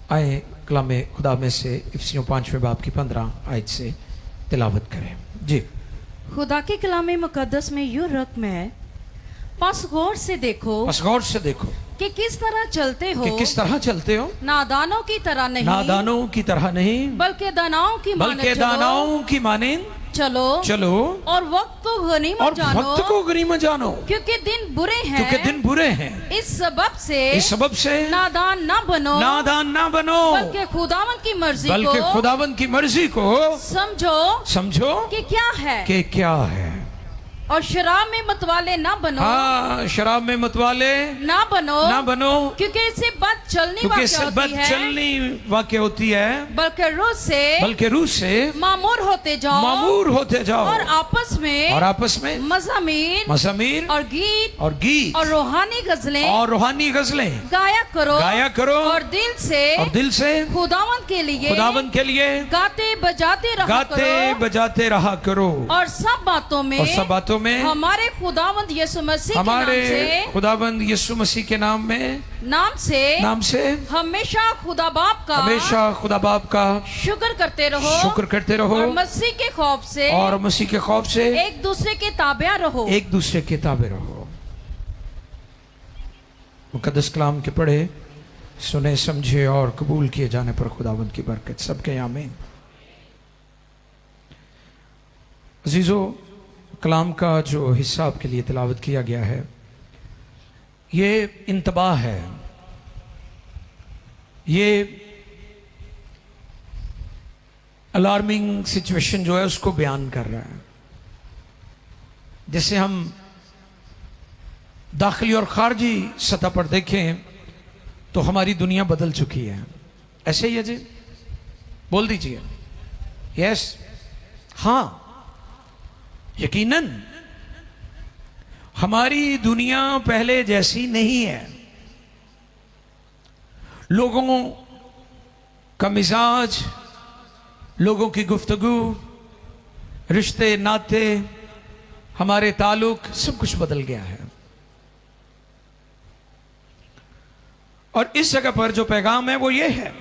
आए कलाम खुदा में से इफ्सियों 5वें बाब की 15 आयत से तिलावत करें। जी। खुदा के कलाम मुकद्दस में यूं रकम है, बस गौर से देखो, बस गौर से देखो कि किस तरह चलते हो, कि किस तरह चलते हो, नादानों की तरह नहीं, नादानों की तरह नहीं, बल्कि दानाओं की मानद बल्कि दानाओं की मानें चलो चलो, और वक्त को गनीमत और जानो, वक्त को गनीमत जानो, क्योंकि दिन बुरे हैं, क्योंकि दिन बुरे हैं। इस सबब से नादान ना बनो, ना बनो, बल्कि खुदावंद की मर्जी बल्कि को खुदावंद की मर्जी को समझो कि क्या है, कि क्या है। और शराब में मतवाले ना बनो, हाँ, शराब में मतवाले ना बनो, क्योंकि इससे बद चलनी वाक्य होती है, बल्कि रूह से मामूर होते जाओ, और आपस में मज़ामीर और गीत और रूहानी गजलें गाया करो, और दिल से खुदावंद के लिए गाते बजाते रहा करो, और सब बातों में हमारे खुदावंद यीशु मसीह के नाम से हमेशा खुदा बाप का शुक्र करते रहो, और मसीह के खौफ से एक दूसरे के ताबे रहो। मुकद्दस कलाम के पढ़े, सुने, समझे और कबूल किए जाने पर खुदावंद की बरकत सबके आमीन। अजीजों, कलाम का जो हिस्सा आपके लिए तिलावत किया गया है, ये इंतबाह है, ये अलार्मिंग सिचुएशन जो है उसको बयान कर रहा है। जैसे हम दाखिली और खारजी सतह पर देखें तो हमारी दुनिया बदल चुकी है। ऐसे ही है जी, बोल दीजिए यस, हाँ, यकीनन हमारी दुनिया पहले जैसी नहीं है। लोगों का मिजाज, लोगों की गुफ्तगू, रिश्ते नाते, हमारे ताल्लुक, सब कुछ बदल गया है। और इस जगह पर जो पैगाम है वो ये है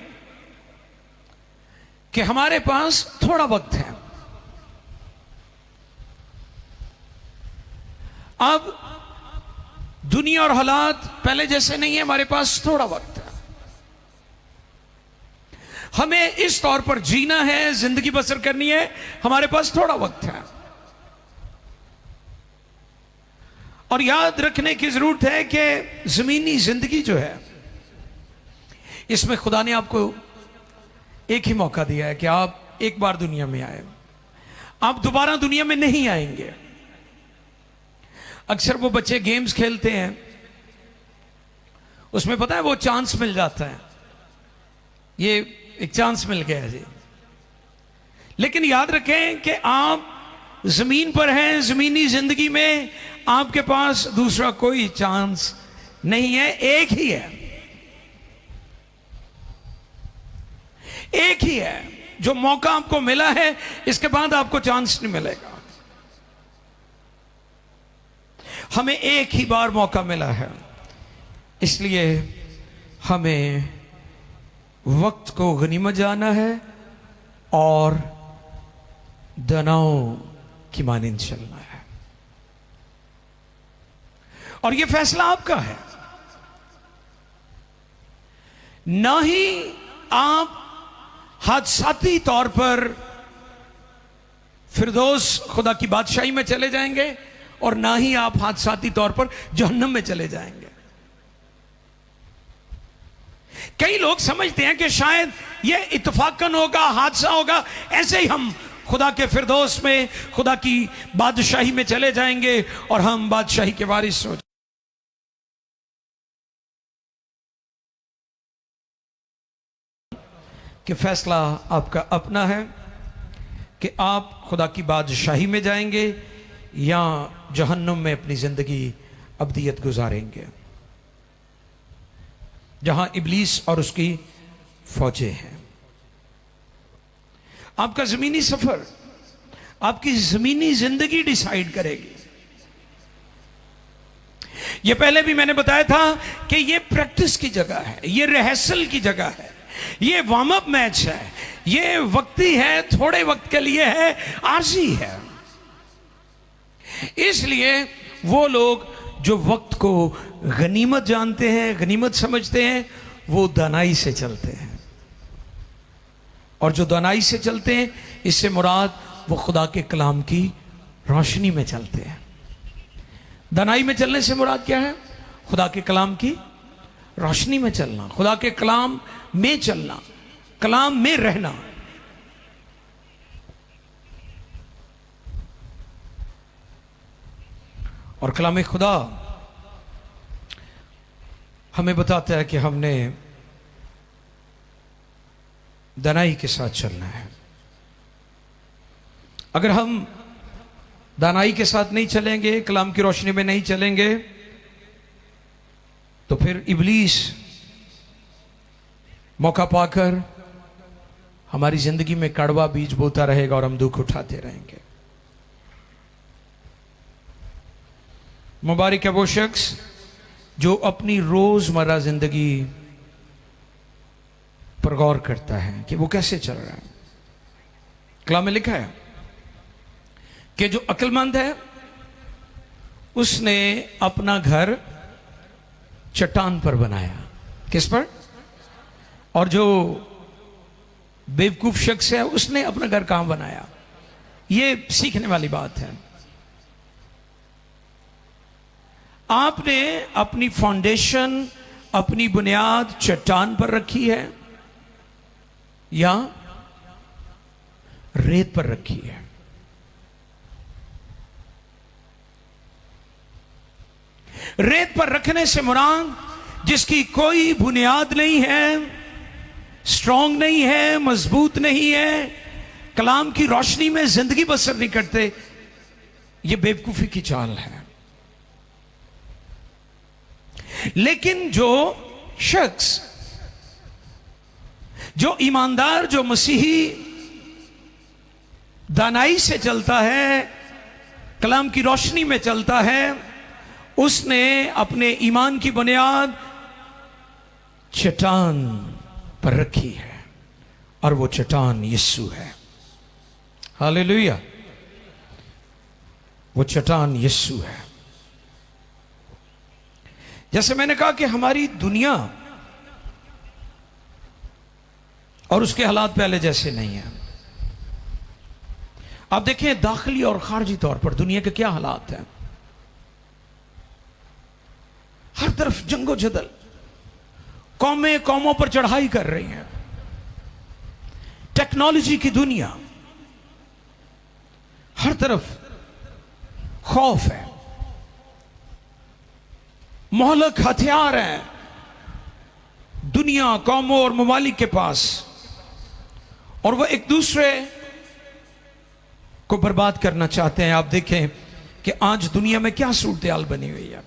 कि हमारे पास थोड़ा वक्त है। अब दुनिया और हालात पहले जैसे नहीं है, हमारे पास थोड़ा वक्त है। हमें इस तौर पर जीना है, जिंदगी बसर करनी है, हमारे पास थोड़ा वक्त है। और याद रखने की जरूरत है कि जमीनी जिंदगी जो है, इसमें खुदा ने आपको एक ही मौका दिया है कि आप एक बार दुनिया में आए, आप दोबारा दुनिया में नहीं आएंगे। अक्सर वो बच्चे गेम्स खेलते हैं, उसमें पता है वो चांस मिल जाता है, ये एक चांस मिल गया है जी। लेकिन याद रखें कि आप जमीन पर हैं, जमीनी जिंदगी में आपके पास दूसरा कोई चांस नहीं है, एक ही है, एक ही है। जो मौका आपको मिला है, इसके बाद आपको चांस नहीं मिलेगा। हमें एक ही बार मौका मिला है, इसलिए हमें वक्त को गनीमत जाना है और दानाओं की मानिंद चलना है। और यह फैसला आपका है। ना ही आप हादसाती तौर पर फिरदौस खुदा की बादशाही में चले जाएंगे, और ना ही आप हादसाती तौर पर जहन्नम में चले जाएंगे। कई लोग समझते हैं कि शायद यह इत्तफाकन होगा, हादसा होगा, ऐसे ही हम खुदा के फिरदौस में, खुदा की बादशाही में चले जाएंगे और हम बादशाही के वारिस हो जाएंगे। कि फैसला आपका अपना है कि आप खुदा की बादशाही में जाएंगे या जहन्नुम में अपनी जिंदगी अब्दियत गुजारेंगे, जहां इब्लीस और उसकी फौजें हैं। आपका जमीनी सफर, आपकी जमीनी जिंदगी डिसाइड करेगी। ये पहले भी मैंने बताया था कि ये प्रैक्टिस की जगह है, ये रिहर्सल की जगह है, ये वार्म अप मैच है, ये वक्ती है, थोड़े वक्त के लिए है, आरजी है। इसलिए वो लोग जो वक्त को गनीमत जानते हैं, गनीमत समझते हैं, वो दानाई से चलते हैं। और जो दानाई से चलते हैं, इससे मुराद वो खुदा के कलाम की रोशनी में चलते हैं। दानाई में चलने से मुराद क्या है? खुदा के कलाम की रोशनी में चलना, खुदा के कलाम में चलना, कलाम में रहना। और कलाम खुदा हमें बताता है कि हमने दानाई के साथ चलना है। अगर हम दानाई के साथ नहीं चलेंगे, कलाम की रोशनी में नहीं चलेंगे, तो फिर इब्लीस मौका पाकर हमारी जिंदगी में कड़वा बीज बोता रहेगा और हम दुख उठाते रहेंगे। मुबारक है वो शख्स जो अपनी रोजमर्रा जिंदगी पर गौर करता है कि वो कैसे चल रहा है। कलाम में लिखा है कि जो अक्लमंद है उसने अपना घर चट्टान पर बनाया। किस पर? और जो बेवकूफ शख्स है उसने अपना घर कहां बनाया? ये सीखने वाली बात है। आपने अपनी फाउंडेशन, अपनी बुनियाद चट्टान पर रखी है या रेत पर रखी है? रेत पर रखने से मुराद जिसकी कोई बुनियाद नहीं है, स्ट्रांग नहीं है, मजबूत नहीं है, कलाम की रोशनी में जिंदगी बसर नहीं करते, यह बेवकूफी की चाल है। लेकिन जो शख्स, जो ईमानदार, जो मसीही दानाई से चलता है, कलाम की रोशनी में चलता है, उसने अपने ईमान की बुनियाद चट्टान पर रखी है और वो चट्टान यीशु है। हालेलुया। वो चट्टान यीशु है। जैसे मैंने कहा कि हमारी दुनिया और उसके हालात पहले जैसे नहीं है। आप देखें दाखिली और खारजी तौर पर दुनिया के क्या हालात हैं। हर तरफ जंगो जदल, कौमें कौमों पर चढ़ाई कर रही हैं, टेक्नोलॉजी की दुनिया, हर तरफ खौफ है, मोहलक हथियार हैं दुनिया, कौमों और ममालिक के पास, और वह एक दूसरे को बर्बाद करना चाहते हैं। आप देखें कि आज दुनिया में क्या सूरत-ए-हाल बनी हुई है।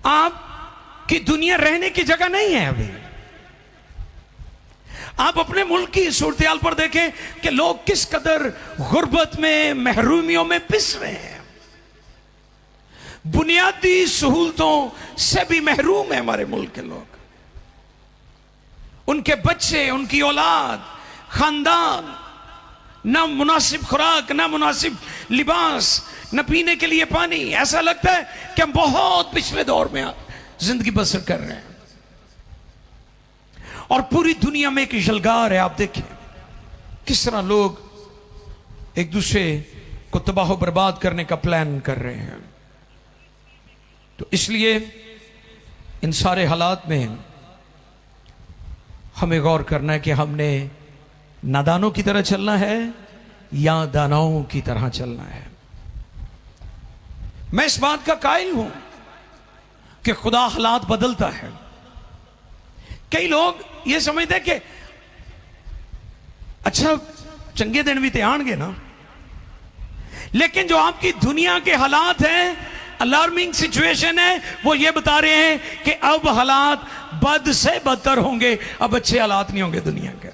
आपकी दुनिया रहने की जगह नहीं है अभी। आप अपने मुल्क की सूरत-ए-हाल पर देखें कि लोग किस कदर गुर्बत में, महरूमियों में पिस रहे हैं। बुनियादी सहूलतों से भी महरूम है हमारे मुल्क के लोग। उनके बच्चे, उनकी औलाद, खानदान, ना मुनासिब खुराक, ना मुनासिब लिबास, न पीने के लिए पानी। ऐसा लगता है कि हम बहुत पिछले दौर में जिंदगी बसर कर रहे हैं। और पूरी दुनिया में एक जलगार है। आप देखें किस तरह लोग एक दूसरे को तबाह बर्बाद करने का प्लान कर रहे हैं। तो इसलिए इन सारे हालात में हमें गौर करना है कि हमने नादानों की तरह चलना है या दानाओं की तरह चलना है। मैं इस बात का कायल हूं कि खुदा हालात बदलता है। कई लोग ये समझते हैं कि अच्छा चंगे दिन भी ते आएंगे ना, लेकिन जो आपकी दुनिया के हालात हैं, अलार्मिंग सिचुएशन है, वो ये बता रहे हैं कि अब हालात बद से बदतर होंगे, अब अच्छे हालात नहीं होंगे दुनिया के।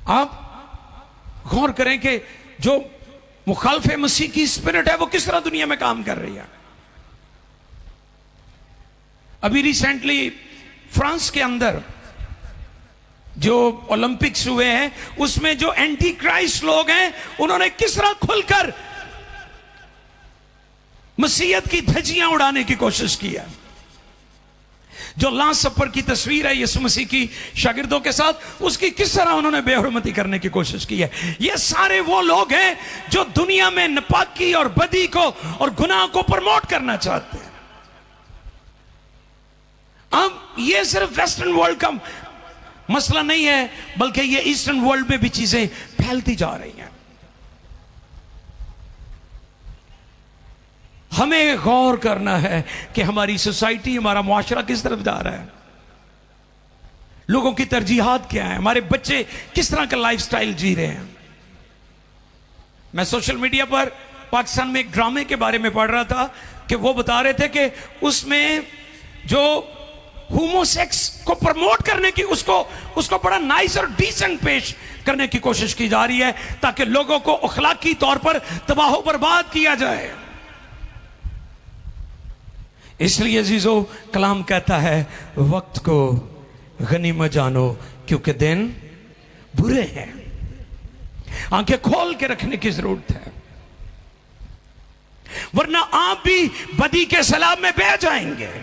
आप गौर करें कि जो मुखालफे मसीह की स्पिरिट है वो किस तरह दुनिया में काम कर रही है। अभी रिसेंटली फ्रांस के अंदर जो ओलंपिक्स हुए हैं उसमें जो एंटी क्राइस्ट लोग हैं उन्होंने किस तरह खुलकर मसीहत की धज्जियां उड़ाने की कोशिश की है। जो लास्ट सफर की तस्वीर है यीशु मसीह की शागिर्दों के साथ, उसकी किस तरह उन्होंने बेहुरमती करने की कोशिश की है। ये सारे वो लोग हैं जो दुनिया में नापाकी और बदी को और गुनाह को प्रमोट करना चाहते हैं। अब ये सिर्फ वेस्टर्न वर्ल्ड का मसला नहीं है, बल्कि ये ईस्टर्न वर्ल्ड में भी चीजें फैलती जा रही हैं। हमें गौर करना है कि हमारी सोसाइटी, हमारा मुआशरा किस तरफ जा रहा है, लोगों की तरजीहात क्या है, हमारे बच्चे किस तरह का लाइफस्टाइल जी रहे हैं। मैं सोशल मीडिया पर पाकिस्तान में एक ड्रामे के बारे में पढ़ रहा था कि वो बता रहे थे कि उसमें जो होमोसेक्स को प्रमोट करने की उसको बड़ा नाइस और डिसेंट पेश करने की कोशिश की जा रही है ताकि लोगों को अखलाकी तौर पर तबाह बर्बाद किया जाए। इसलिए अजीजों, कलाम कहता है वक्त को गनीमत जानो क्योंकि दिन बुरे हैं। आंखें खोल के रखने की जरूरत है, वरना आप भी बदी के सैलाब में बह जाएंगे।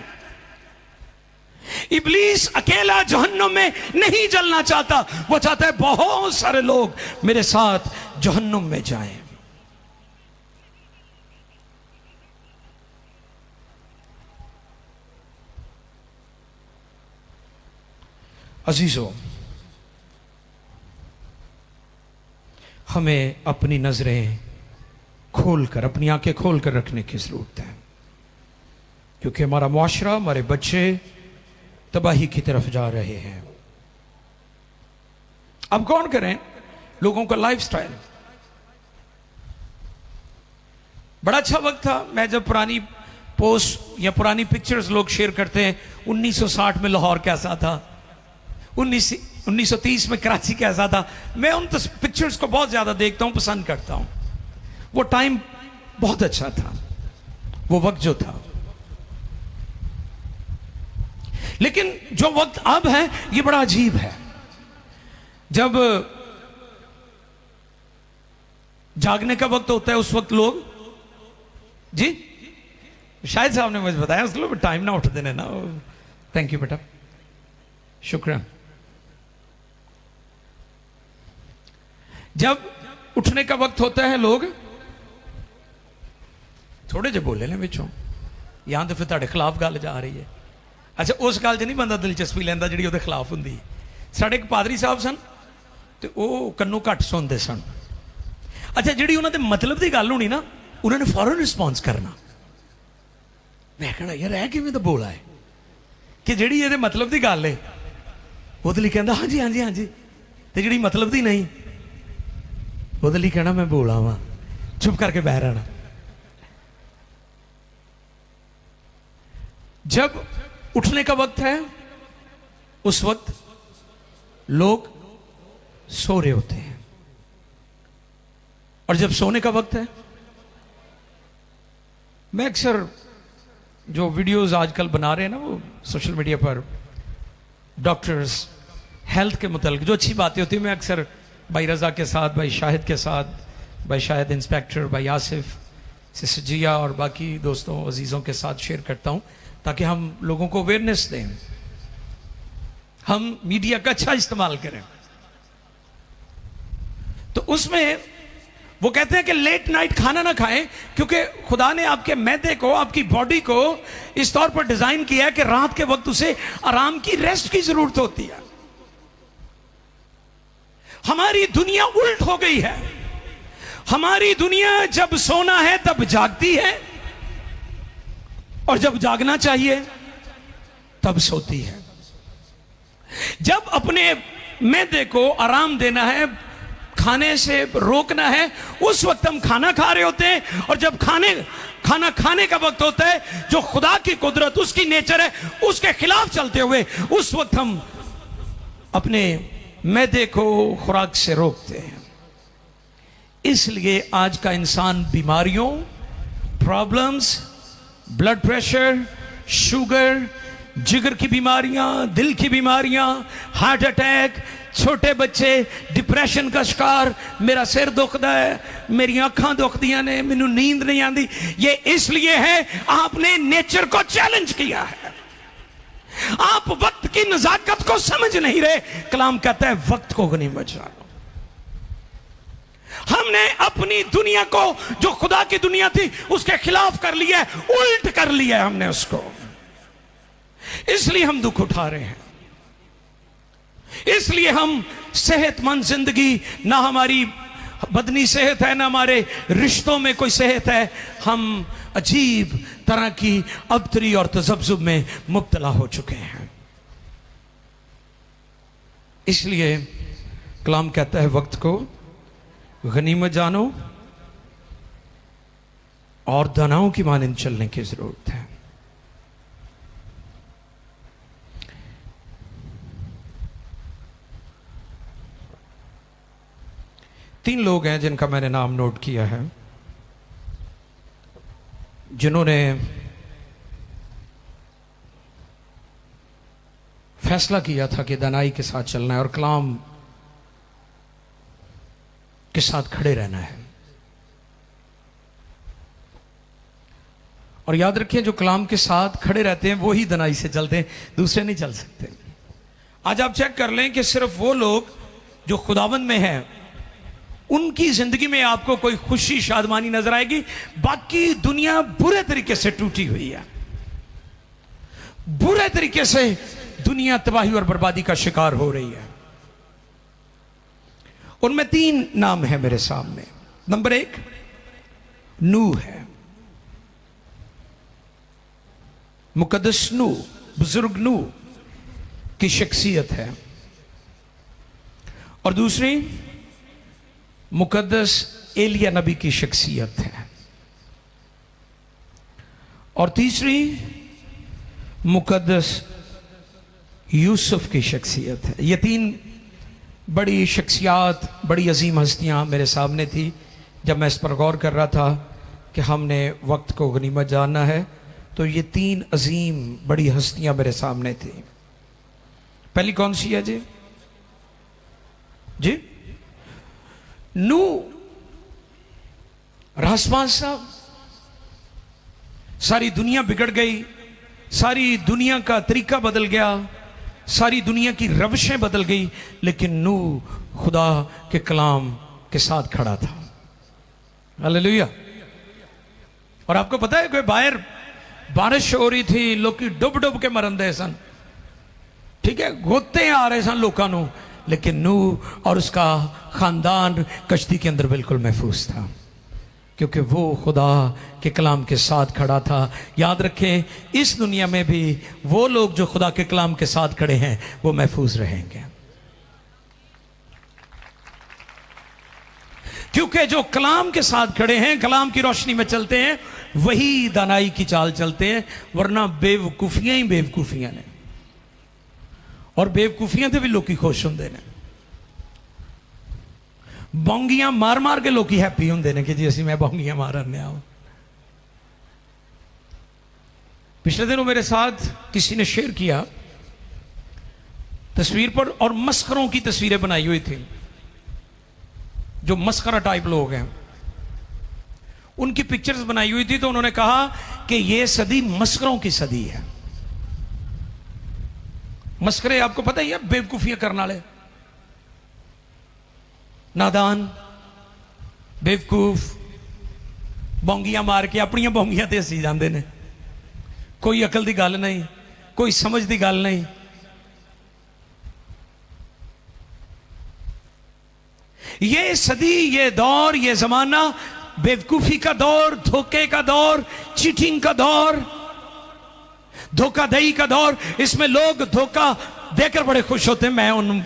इब्लीस अकेला जहन्नुम में नहीं जलना चाहता, वो चाहता है बहुत सारे लोग मेरे साथ जहन्नुम में जाएं। अजीजों, हमें अपनी नजरें खोलकर, अपनी आंखें खोलकर रखने की जरूरत है, क्योंकि हमारा मुआशरा, हमारे बच्चे तबाही की तरफ जा रहे हैं। अब कौन करें लोगों का लाइफस्टाइल। बड़ा अच्छा वक्त था, मैं जब पुरानी पोस्ट या पुरानी पिक्चर्स लोग शेयर करते हैं, 1960 में लाहौर कैसा था, 1930 में कराची कैसा था, मैं उन पिक्चर्स को बहुत ज्यादा देखता हूं, पसंद करता हूं। वो टाइम बहुत अच्छा था, वो वक्त जो था। लेकिन जो वक्त अब है ये बड़ा अजीब है। जब जागने का वक्त होता है उस वक्त लोग, जी शायद साहब ने मुझे बताया, उस लोग टाइम ना उठ देने ना। थैंक यू बेटा, शुक्रिया। जब उठने का वक्त होता है लोग थोड़े जे बोले ने बिचों, यहां तो फिर ਤੁਹਾਡੇ खिलाफ गल जा रही है। अच्छा, उस गल च नहीं बंदा दिलचस्पी लैंदा ਜਿਹੜੀ ਉਹਦੇ खिलाफ ਹੁੰਦੀ। ਸਾਡੇ ਇੱਕ ਪਾਦਰੀ ਸਾਹਿਬ ਸਨ ਤੇ ਉਹ ਕੰਨੋਂ ਘੱਟ ਸੁਣਦੇ ਸਨ। ਅੱਛਾ, ਜਿਹੜੀ ਉਹਨਾਂ ਦੇ ਮਤਲਬ ਦੀ ਗੱਲ ਹੋਣੀ ਨਾ, ਉਹਨਾਂ ਨੇ ਫੌਰਨ ਰਿਸਪੌਂਸ ਕਰਨਾ। ਮੈਂ ਕਹਣਾ ਯਾਰ ਇਹ ਕਿਵੇਂ ਦਾ ਬੋਲਾ ਹੈ ਕਿ ਜਿਹੜੀ ਇਹਦੇ ਮਤਲਬ ਦੀ ਗੱਲ ਹੈ ਉਹਦੇ ਲਈ ਕਹਿੰਦਾ ਹਾਂਜੀ ਹਾਂਜੀ ਹਾਂਜੀ, ਤੇ ਜਿਹੜੀ ਮਤਲਬ ਦੀ ਨਹੀਂ ਉਹਦੇ ਲਈ ਕਹਿਣਾ ਮੈਂ ਬੋਲਾ ਵਾਂ, ਚੁੱਪ ਕਰਕੇ ਬਹਿ ਰਹਿਣਾ। जब उठने का वक्त है उस वक्त लोग सो रहे होते हैं, और जब सोने का वक्त है, मैं अक्सर जो वीडियोस आजकल बना रहे हैं ना वो सोशल मीडिया पर, डॉक्टर्स हेल्थ के मुताल्लिक जो अच्छी बातें होती हैं, मैं अक्सर भाई रजा के साथ, भाई शाहिद के साथ, भाई शाहिद इंस्पेक्टर, भाई आसिफ, सिस्टर जिया और बाकी दोस्तों अजीज़ों के साथ शेयर करता हूं ताकि हम लोगों को अवेयरनेस दें, हम मीडिया का अच्छा इस्तेमाल करें। तो उसमें वो कहते हैं कि लेट नाइट खाना ना खाएं, क्योंकि खुदा ने आपके मैदे को, आपकी बॉडी को इस तौर पर डिजाइन किया है कि रात के वक्त उसे आराम की, रेस्ट की जरूरत होती है। हमारी दुनिया उल्ट हो गई है। हमारी दुनिया जब सोना है तब जागती है, और जब जागना चाहिए तब सोती है। जब अपने मैदे को आराम देना है, खाने से रोकना है, उस वक्त हम खाना खा रहे होते हैं, और जब खाना खाने का वक्त होता है, जो खुदा की कुदरत, उसकी नेचर है, उसके खिलाफ चलते हुए उस वक्त हम अपने मैदे को खुराक से रोकते हैं। इसलिए आज का इंसान बीमारियों, प्रॉब्लम्स, ब्लड प्रेशर, शुगर, जिगर की बीमारियां, दिल की बीमारियां, हार्ट अटैक, छोटे बच्चे डिप्रेशन का शिकार, मेरा सिर दुखता है, मेरी आंखां दुखदियां ने, मैनू नींद नहीं आती। ये इसलिए है आपने नेचर को चैलेंज किया है, आप वक्त की नजाकत को समझ नहीं रहे। कलाम कहता है वक्त को गनीमत जानो। हमने अपनी दुनिया को, जो खुदा की दुनिया थी, उसके खिलाफ कर लिया है, उल्ट कर लिया है हमने उसको, इसलिए हम दुख उठा रहे हैं। इसलिए हम सेहतमंद जिंदगी, ना हमारी बदनी सेहत है, ना हमारे रिश्तों में कोई सेहत है, हम अजीब तरह की अबतरी और तजब्जुब में मुब्तला हो चुके हैं। इसलिए कलाम कहता है वक्त को गनीमत जानो और दानाओं की मानंद चलने की जरूरत है। तीन लोग हैं जिनका मैंने नाम नोट किया है, जिन्होंने फैसला किया था कि दानाई के साथ चलना है और कलाम के साथ खड़े रहना है। और याद रखिए, जो कलाम के साथ खड़े रहते हैं वो ही दानाई से चलते हैं, दूसरे नहीं चल सकते। आज आप चेक कर लें कि सिर्फ वो लोग जो खुदावंद में हैं, उनकी जिंदगी में आपको कोई खुशी शादमानी नजर आएगी, बाकी दुनिया बुरे तरीके से टूटी हुई है, बुरे तरीके से दुनिया तबाही और बर्बादी का शिकार हो रही है। उनमें तीन नाम है मेरे सामने। नंबर एक नूह है, मुकद्दस नूह, बुजुर्ग नूह की शख्सियत है। और दूसरी मुकद्दस एलिया नबी की शख्सियत है। और तीसरी मुकद्दस यूसुफ की शख्सियत है। ये तीन बड़ी शख्सियात, बड़ी अजीम हस्तियां मेरे सामने थी जब मैं इस पर गौर कर रहा था कि हमने वक्त को गनीमत जानना है। तो ये तीन अजीम बड़ी हस्तियां मेरे सामने थी। पहली कौन सी है जी? जी नूह रासपान साहब। सारी दुनिया बिगड़ गई, सारी दुनिया का तरीका बदल गया, सारी दुनिया की रविशें बदल गई, लेकिन नूह खुदा के कलाम के साथ खड़ा था। हालेलुया। और आपको पता है, कोई बाहर बारिश हो रही थी, लोग डुब डुब के मरन दे सन, ठीक है, गोते आ रहे सन लोगों को, लेकिन नूह और उसका खानदान कश्ती के अंदर बिल्कुल महफूज था, क्योंकि वो खुदा के कलाम के साथ खड़ा था। याद रखें, इस दुनिया में भी वो लोग जो खुदा के कलाम के साथ खड़े हैं वो महफूज रहेंगे, क्योंकि जो कलाम के साथ खड़े हैं, कलाम की रोशनी में चलते हैं, वही दानाई की चाल चलते हैं। वरना बेवकूफियां ही बेवकूफियां ने, और बेवकूफियां ते भी लोग खुश होंगे ने, बौंगियां मार मार के लोग हैप्पी होंगे ने कि जी असी मैं बौंगियां मारने आओ। पिछले दिनों मेरे साथ किसी ने शेयर किया तस्वीर पर, और मस्करों की तस्वीरें बनाई हुई थी, जो मस्करा टाइप लोग हैं उनकी पिक्चर्स बनाई हुई थी। तो उन्होंने कहा कि यह सदी मस्करों की सदी है। मस्करे आपको पता ही है, बेवकूफियां करने वाले, नादान, बेवकूफ, बौंगियां मार के अपनी बौंगियां ते हसी जाते हैं। कोई अकल की गल नहीं, कोई समझ की गल नहीं। ये सदी, ये दौर, ये जमाना बेवकूफी का दौर, धोखे का दौर, चीटिंग का दौर, धोखाधड़ी का दौर। इसमें लोग धोखा देकर बड़े खुश होते हैं, मैं उन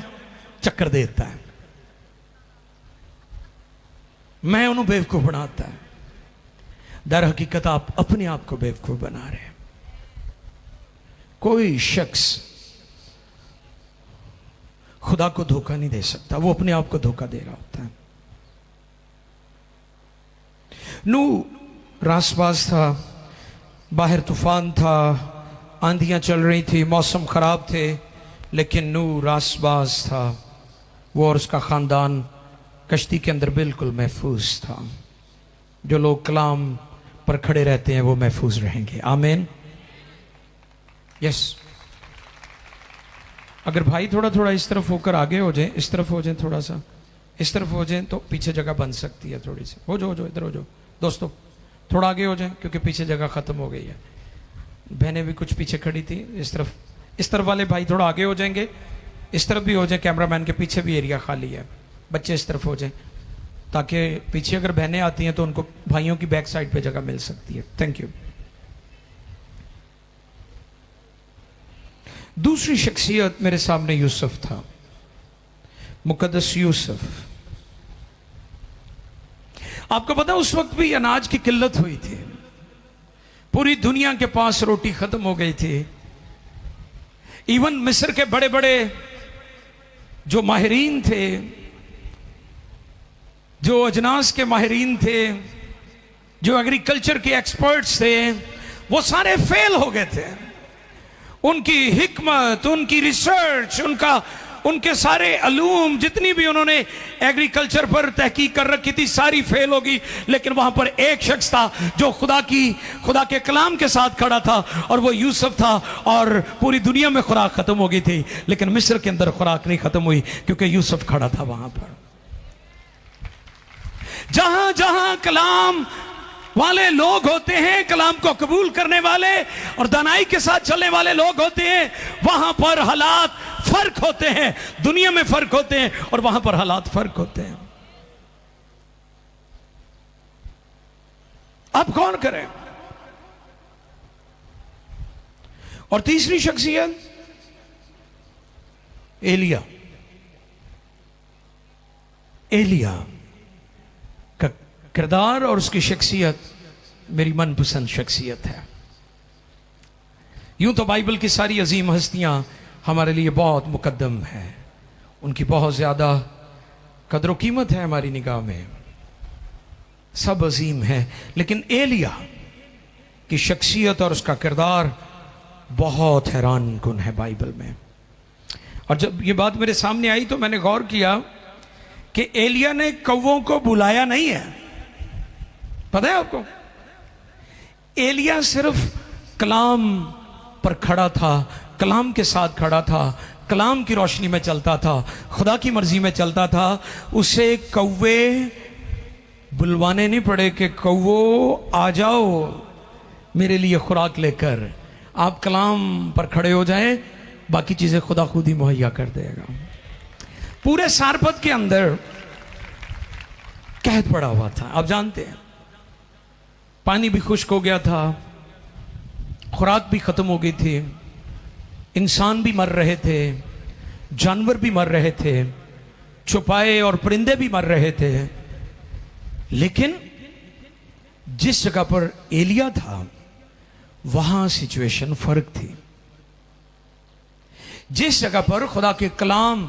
चक्कर देता है, मैं उन्हें बेवकूफ बनाता है। दर हकीकत आप अपने आप को बेवकूफ बना रहे हैं। कोई शख्स खुदा को धोखा नहीं दे सकता, वो अपने आप को धोखा दे रहा होता है। नूह रासबाज था, बाहर तूफान था, आंधियां चल रही थी, मौसम खराब थे, लेकिन नूह रासबाज था। वो और उसका खानदान कश्ती के अंदर बिल्कुल महफूज था। जो लोग कलाम पर खड़े रहते हैं वो महफूज रहेंगे। आमीन। यस। अगर भाई थोड़ा थोड़ा इस तरफ होकर आगे हो जाए, इस तरफ हो जाए, थोड़ा सा इस तरफ हो जाए, तो पीछे जगह बन सकती है। थोड़ी सी हो जाओ, इधर हो जाओ दोस्तों, थोड़ा आगे हो जाए क्योंकि पीछे जगह खत्म हो गई है। बहनें भी कुछ पीछे खड़ी थी। इस तरफ वाले भाई थोड़ा आगे हो जाएंगे, इस तरफ भी हो जाए, कैमरामैन के पीछे भी एरिया खाली है। बच्चे इस तरफ हो जाए ताकि पीछे अगर बहनें आती हैं तो उनको भाइयों की बैक साइड पे जगह मिल सकती है। Thank you. दूसरी शख्सियत मेरे सामने यूसुफ था, मुकद्दस यूसुफ। आपको पता उस वक्त भी अनाज की किल्लत हुई थी, पूरी दुनिया के पास रोटी खत्म हो गई थी। इवन मिस्र के बड़े बड़े जो माहिरीन थे, जो अजनास के माहिरीन थे, जो एग्रीकल्चर के एक्सपर्ट्स थे, वो सारे फेल हो गए थे। उनकी हिकमत, उनकी रिसर्च, उनके सारे अलूम जितनी भी उन्होंने एग्रीकल्चर पर तहकीक कर रखी थी सारी फेल होगी। लेकिन वहां पर एक शख्स था जो खुदा के कलाम के साथ खड़ा था, और वो यूसुफ था। और पूरी दुनिया में खुराक खत्म हो गई थी, लेकिन मिस्र के अंदर खुराक नहीं खत्म हुई क्योंकि यूसुफ खड़ा था वहां पर। जहां जहां कलाम वाले लोग होते हैं, कलाम को कबूल करने वाले और दानाई के साथ चलने वाले लोग होते हैं, वहां पर हालात फर्क होते हैं। दुनिया में फर्क होते हैं और वहां पर हालात फर्क होते हैं। अब कौन करे? और तीसरी शख्सियत एलिया। एलिया का किरदार और उसकी शख्सियत मेरी मनपसंद शख्सियत है। यूं तो बाइबल की सारी अजीम हस्तियां हमारे लिए बहुत मुकद्दम है, उनकी बहुत ज़्यादा कदर कीमत है हमारी निगाह में, सब अजीम है। लेकिन एलिया की शख्सियत और उसका किरदार बहुत हैरान कुन है बाइबल में। और जब ये बात मेरे सामने आई तो मैंने गौर किया कि एलिया ने कौवों को बुलाया नहीं है। पता है आपको, एलिया सिर्फ कलाम पर खड़ा था, कलाम के साथ खड़ा था, कलाम की रोशनी में चलता था, खुदा की मर्जी में चलता था। उसे कौवे बुलवाने नहीं पड़े कि कौवो आ जाओ मेरे लिए खुराक लेकर। आप कलाम पर खड़े हो जाएं, बाकी चीजें खुदा खुद ही मुहैया कर देगा। पूरे सारपत के अंदर कहत पड़ा हुआ था, आप जानते हैं, पानी भी खुश्क हो गया था, खुराक भी खत्म हो गई थी, इंसान भी मर रहे थे, जानवर भी मर रहे थे, छुपाए और परिंदे भी मर रहे थे। लेकिन जिस जगह पर एलिया था वहां सिचुएशन फर्क थी। जिस जगह पर खुदा के कलाम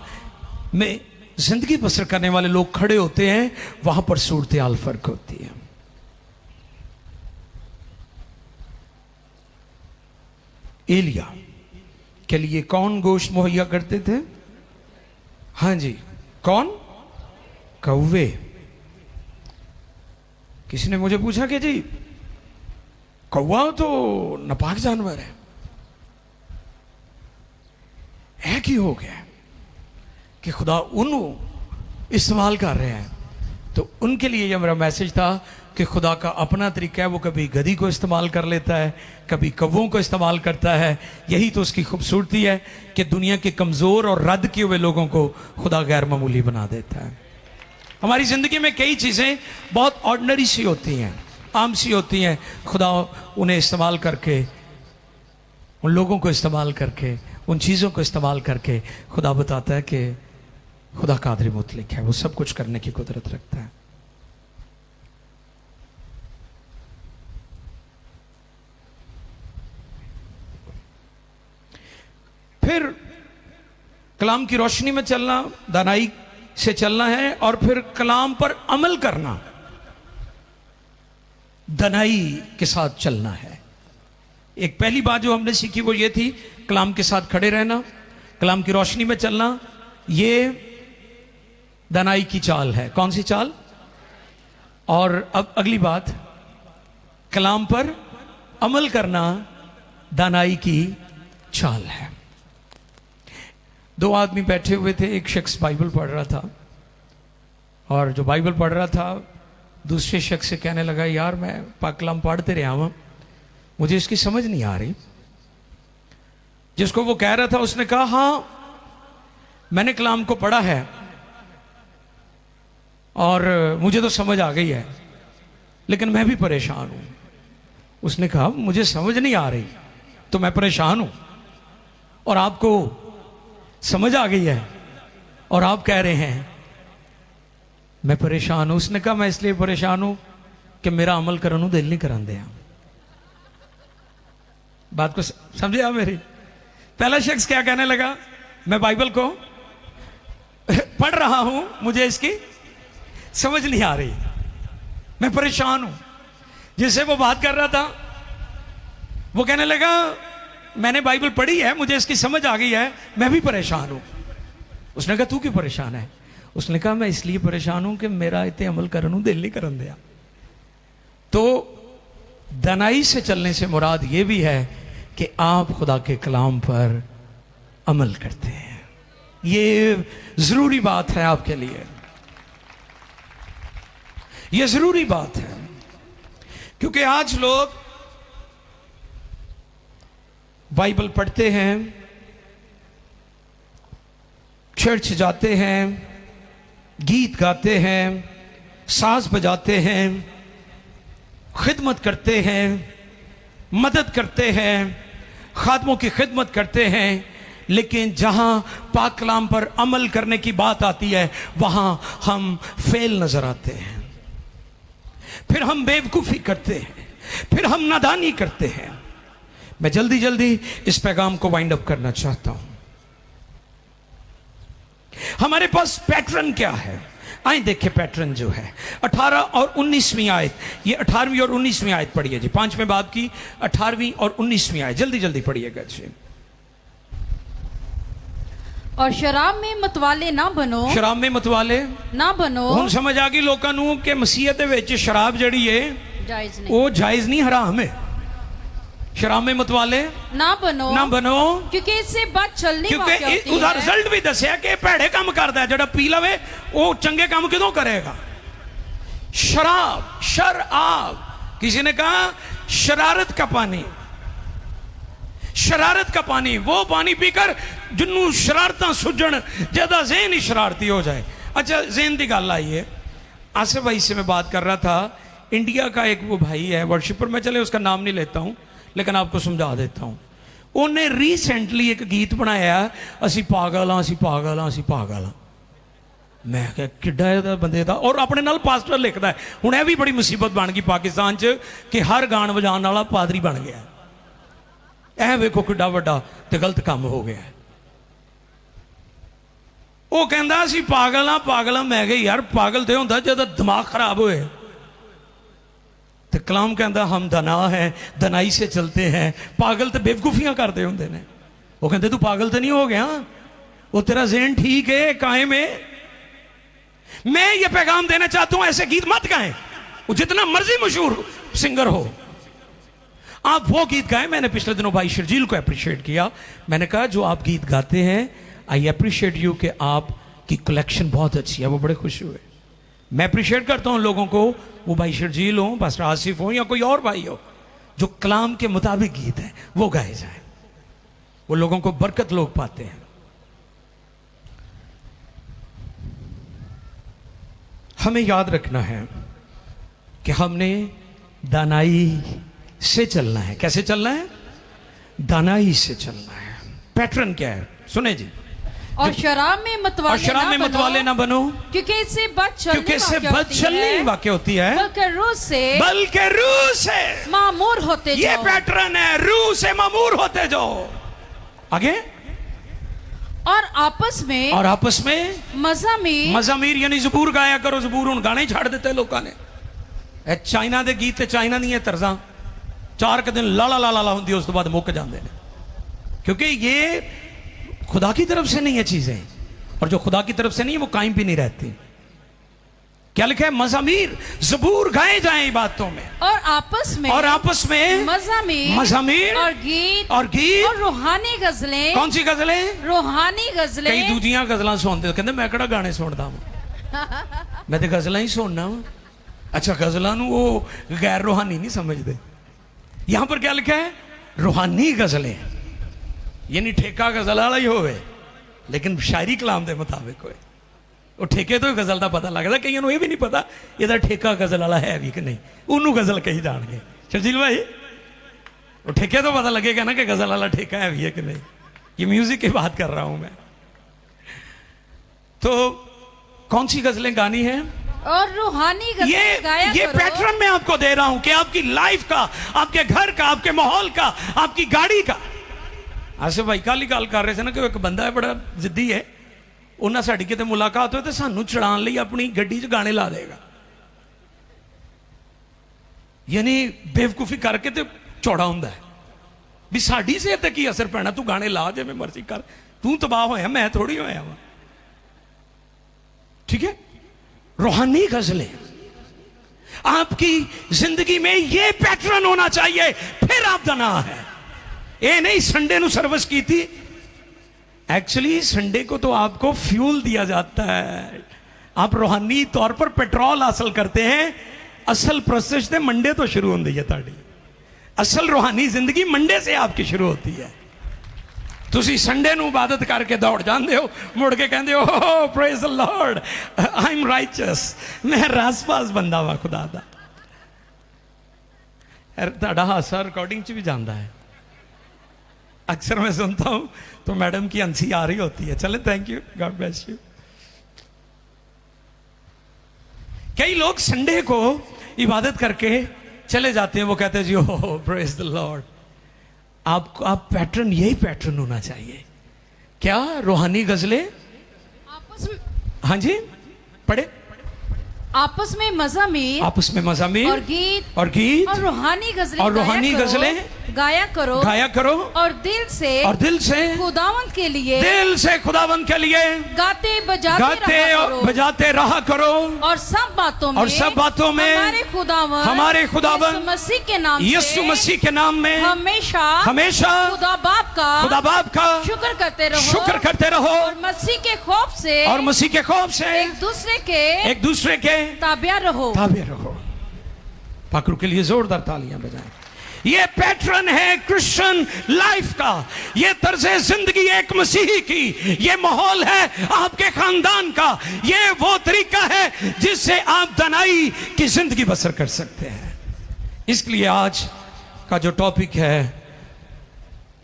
में जिंदगी बसर करने वाले लोग खड़े होते हैं वहां पर सूरत हाल फर्क होती है। एलिया के लिए कौन गोश्त मुहैया करते थे? हाँ जी, कौन? कौवे। किसी ने मुझे पूछा कि जी कौवा तो नापाक जानवर है कि हो गया कि खुदा उन्हें इस्तेमाल कर रहे हैं? तो उनके लिए यह मेरा मैसेज था कि खुदा का अपना तरीका है, वो कभी गधी को इस्तेमाल कर लेता है, कभी कौवों को इस्तेमाल करता है। यही तो उसकी खूबसूरती है कि दुनिया के कमज़ोर और रद्द किए हुए लोगों को खुदा गैर मामूली बना देता है। हमारी ज़िंदगी में कई चीज़ें बहुत ऑर्डिनरी सी होती हैं, आम सी होती हैं, खुदा उन्हें इस्तेमाल करके, उन लोगों को इस्तेमाल करके, उन चीज़ों को इस्तेमाल करके खुदा बताता है कि खुदा कादिर मुतलक है, वो सब कुछ करने की कुदरत रखता है। फिर कलाम की रोशनी में चलना, दानाई से चलना है, और फिर कलाम पर अमल करना, दानाई के साथ चलना है। एक पहली बात जो हमने सीखी वो ये थी, कलाम के साथ खड़े रहना, कलाम की रोशनी में चलना। ये दानाई की चाल है। कौन सी चाल? और अब अगली बात, कलाम पर अमल करना दानाई की चाल है। दो आदमी बैठे हुए थे, एक शख्स बाइबल पढ़ रहा था, और जो बाइबल पढ़ रहा था दूसरे शख्स से कहने लगा, यार मैं पाक कलाम पढ़ते रहा हूं, मुझे इसकी समझ नहीं आ रही। जिसको वो कह रहा था उसने कहा, हाँ मैंने कलाम को पढ़ा है और मुझे तो समझ आ गई है, लेकिन मैं भी परेशान हूं। उसने कहा, मुझे समझ नहीं आ रही तो मैं परेशान हूं, और आपको समझ आ गई है और आप कह रहे हैं मैं परेशान हूं। उसने कहा, मैं इसलिए परेशान हूं कि मेरा अमल करने को दिल नहीं करांदे। बात को समझे आप मेरी? पहला शख्स क्या कहने लगा, मैं बाइबल को पढ़ रहा हूं, मुझे इसकी समझ नहीं आ रही, मैं परेशान हूं। जिससे वो बात कर रहा था वो कहने लगा, मैंने बाइबल पढ़ी है, मुझे इसकी समझ आ गई है, मैं भी परेशान हूं। उसने कहा, तू क्यों परेशान है? उसने कहा, मैं इसलिए परेशान हूं कि मेरा इतने अमल करने को दिल नहीं करन दिया। तो दानाई से चलने से मुराद ये भी है कि आप खुदा के कलाम पर अमल करते हैं। ये जरूरी बात है आपके लिए, ये जरूरी बात है, क्योंकि आज लोग बाइबल पढ़ते हैं, चर्च जाते हैं, गीत गाते हैं, साज बजाते हैं, खिदमत करते हैं, मदद करते हैं, खादमों की खिदमत करते हैं, लेकिन जहां पाक कलाम पर अमल करने की बात आती है वहां हम फेल नजर आते हैं। फिर हम बेवकूफी करते हैं, फिर हम नादानी करते हैं। मैं जल्दी जल्दी इस पैगाम को वाइंड अप करना चाहता हूं। हमारे पास पैटर्न क्या है? आइए देखें पैटर्न जो है 18 और 19वीं आयत। ये 18वीं और 19वीं आयत पढ़िए जी, 5वें बाब की 18वीं और 19वीं आयत, जल्दी जल्दी पढ़िएगा जी। और शराब में मतवाले ना बनो, शराब में मतवाले ना बनो। हुण समझ आ गई लोगों नूं कि मसीहत दे विच शराब जड़ी है जायज नहीं, वो जायज नहीं, हराम है। शराब में मतवाले ना बनो, ना बनो, क्योंकि इससे बात चलनी क्योंकि उसका रिजल्ट भी दसिया कि भैड़े काम करता है। जड़ा पी लवे वो चंगे काम किदों करेगा? शराब, शराब, किसी ने कहा शरारत का पानी, शरारत का पानी, वो पानी पीकर जिन्नू शरारतां सुझण, ज्यादा ज़हन ही शरारती हो जाए। अच्छा ज़हन की गल आई है, आसिफ भाई से मैं बात कर रहा था, इंडिया का एक वो भाई है वर्शिपर, मैं चले उसका नाम नहीं लेता हूं लेकिन आपको समझा देता हूं। उन्हें रिसेंटली एक गीत बनाया, असी पागल हाँ, असी पागल हाँ, असी पागल हाँ। मैं क्या किड्डा बंदे का, और अपने नाल पास्टर लिखता है। हुण यह भी बड़ी मुसीबत बन गई पाकिस्तान च कि हर गान बजाने वाला पादरी बन गया। यह वेखो किड्डा वड्डा ते गलत काम हो गया। वो कहता असी पागल हाँ, पागल हाँ। मैं कहा यार पागल तो होंदा जब दिमाग खराब होए। तो कलाम कहता हम दना है, दनाई से चलते हैं। पागल तो बेवकूफियां करते होंगे ने। वो कहते तू पागल तो नहीं हो गया, वो तेरा ज़हन ठीक है, कायम है। मैं ये पैगाम देना चाहता हूं, ऐसे गीत मत गाएं। वो जितना मर्जी मशहूर सिंगर हो, आप वो गीत गाएं। मैंने पिछले दिनों भाई शर्जील को अप्रिशिएट किया। मैंने कहा जो आप गीत गाते हैं, आई अप्रिशिएट यू कि आपकी कलेक्शन बहुत अच्छी है। वो बड़े खुश हुए। मैं अप्रिशिएट करता हूं लोगों को, वो भाई शर्जील हो, पास्टर आसिफ हो, या कोई और भाई हो, जो कलाम के मुताबिक गीत है वो गाए जाए। वो लोगों को बरकत लोग पाते हैं। हमें याद रखना है कि हमने दानाई से चलना है। कैसे चलना है? दानाई से चलना है। पैटर्न क्या है सुने जी। और शराब में मतवाले ना बनो, क्योंकि इससे बद चलनी वाक्य होती है, बल्कि रूह से मामूर होते जाओ। ये पैटर्न है, रूह से मामूर होते जाओ। आगे, और आपस में मज़ामीर यानी ज़बूर गाया करो। ज़बूर हुण गाने ही छाड़ दिते लोगों ने। चाइना दे गीत ते चाइना दी तर्जा, 4 दिन लाला लाला ला होंगी, उस तो बाद मुक जाते हैं, क्योंकि ये खुदा की तरफ से नहीं है चीजें, और जो खुदा की तरफ से नहीं है वो कायम भी नहीं रहती। क्या लिखा है? मज़ामीर ज़बूर गाए जाएं इबादतों में, और आपस में मज़ामीर और गीत और रूहानी गजलें। कौन सी गजलें? रूहानी गजलें। कई दूजियां गजलां सुनते, कहते मैं केड़ा गाने सुनदा हूं, मैं तो गजलां ही सुनना हूं। अच्छा, गजलां नूं वो गैर रूहानी नहीं समझते। यहां पर क्या लिखा है? रूहानी गजलें, यानी ठेका गजल वाला ही होवे, लेकिन शायरी कलाम के मुताबिक होए। वो ठेके तो गजल का पता लगता, कई ये भी नहीं पता यदा ठेका गजल वाला है भी कि नहीं, उन्होंने गजल कही जाएंगे। शर्जील भाई, वो ठेके तो पता लगेगा ना कि गजल वाला ठेका है भी है कि नहीं। ये म्यूजिक की बात कर रहा हूं मैं। तो कौन सी गजलें गानी है? और रूहानी गजलें गाया ये करो। पैटर्न मैं आपको दे रहा हूं कि आपकी लाइफ का, आपके घर का, आपके माहौल का, आपकी गाड़ी का। आसिफ भाई कल ही गल कर रहे थे ना कि एक बंदा है बड़ा जिद्दी है, उन्हें साड़ी कितने मुलाकात हो तो सानू चढ़ाने लिए अपनी गड्डी च गाने ला देगा, यानी बेवकूफी करके तो चौड़ा होंदा है भी साड़ी सेहत की असर पैना, तू गाने ला जिवें मर्जी कर, तू तबाह होया, मैं थोड़ी होया वा। ठीक है, रूहानी गजलें आपकी जिंदगी में ये पैटर्न होना चाहिए, फिर आप दना है। ये नहीं संडे नु सर्विस की थी, एक्चुअली संडे को तो आपको फ्यूल दिया जाता है, आप रूहानी तौर पर पेट्रोल हासिल करते हैं। असल प्रोसेस ने मंडे तो शुरू होती है, ताड़ी असल रूहानी जिंदगी मंडे से आपकी शुरू होती है। तुसी संडे नु इबादत करके दौड़ जाते हो, मुड़ के कहते हो praise the Lord, I am righteous, मैं रासपास बंदा वा खुदा दा। तुहाडा हासा रिकॉर्डिंग च भी जाता है, अक्सर मैं सुनता हूं तो मैडम की हंसी आ रही होती है। चले, thank you, God bless you. कई लोग संडे को इबादत करके चले जाते हैं, वो कहते हैं जी ओह प्रेज द लॉर्ड। आप पैटर्न, यही पैटर्न होना चाहिए। क्या? रूहानी गजलें आपस में, हाँ जी पढ़े, आपस में मज़ामीर और गीत और रूहानी गजलें गाया करो और दिल से खुदावंत के लिए गाते बजाते रहा करो, और सब बातों में हमारे खुदावंत यीशु मसीह के नाम में हमेशा खुदा बाप का शुक्र करते रहो और मसीह के खौफ से एक दूसरे के ताबिया रहो। पाकरू के लिए जोरदार तालियां बजाएं। ये पैटर्न है क्रिश्चियन लाइफ का, ये तर्ज़े जिंदगी एक मसीही की, ये माहौल है आपके खानदान का, ये वो तरीका है जिससे आप दनाई की जिंदगी बसर कर सकते हैं। इसलिए आज का जो टॉपिक है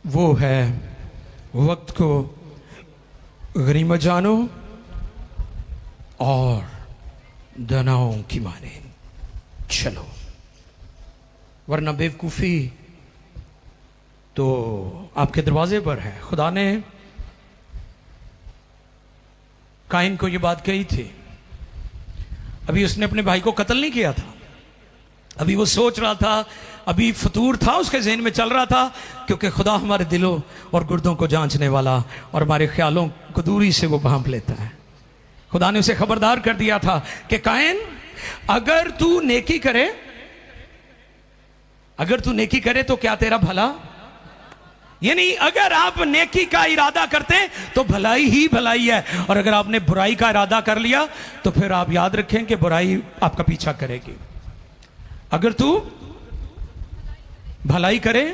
वो है वक्त को गनीमत जानो और दनाओं की माने चलो, वरना बेवकूफ़ी तो आपके दरवाजे पर है। खुदा ने काइन को ये बात कही थी, अभी उसने अपने भाई को कत्ल नहीं किया था, अभी वो सोच रहा था, अभी फतूर था उसके ज़हन में चल रहा था, क्योंकि खुदा हमारे दिलों और गुर्दों को जांचने वाला और हमारे ख्यालों को दूरी से वो भांप लेता है। खुदा ने उसे खबरदार कर दिया था कि काइन, अगर तू नेकी करे तो क्या तेरा भला, यानी अगर आप नेकी का इरादा करते हैं तो भलाई ही भलाई है, और अगर आपने बुराई का इरादा कर लिया तो फिर आप याद रखें कि बुराई आपका पीछा करेगी। अगर तू भलाई करे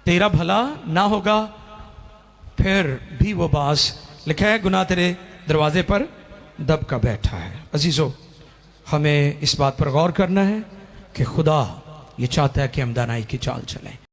तेरा भला ना होगा, फिर भी वो बास लिखा है गुनाह तेरे दरवाजे पर दब का बैठा है। अजीजों, हमें इस बात पर गौर करना है कि खुदा ये चाहता है कि हम दानाई की चाल चलें।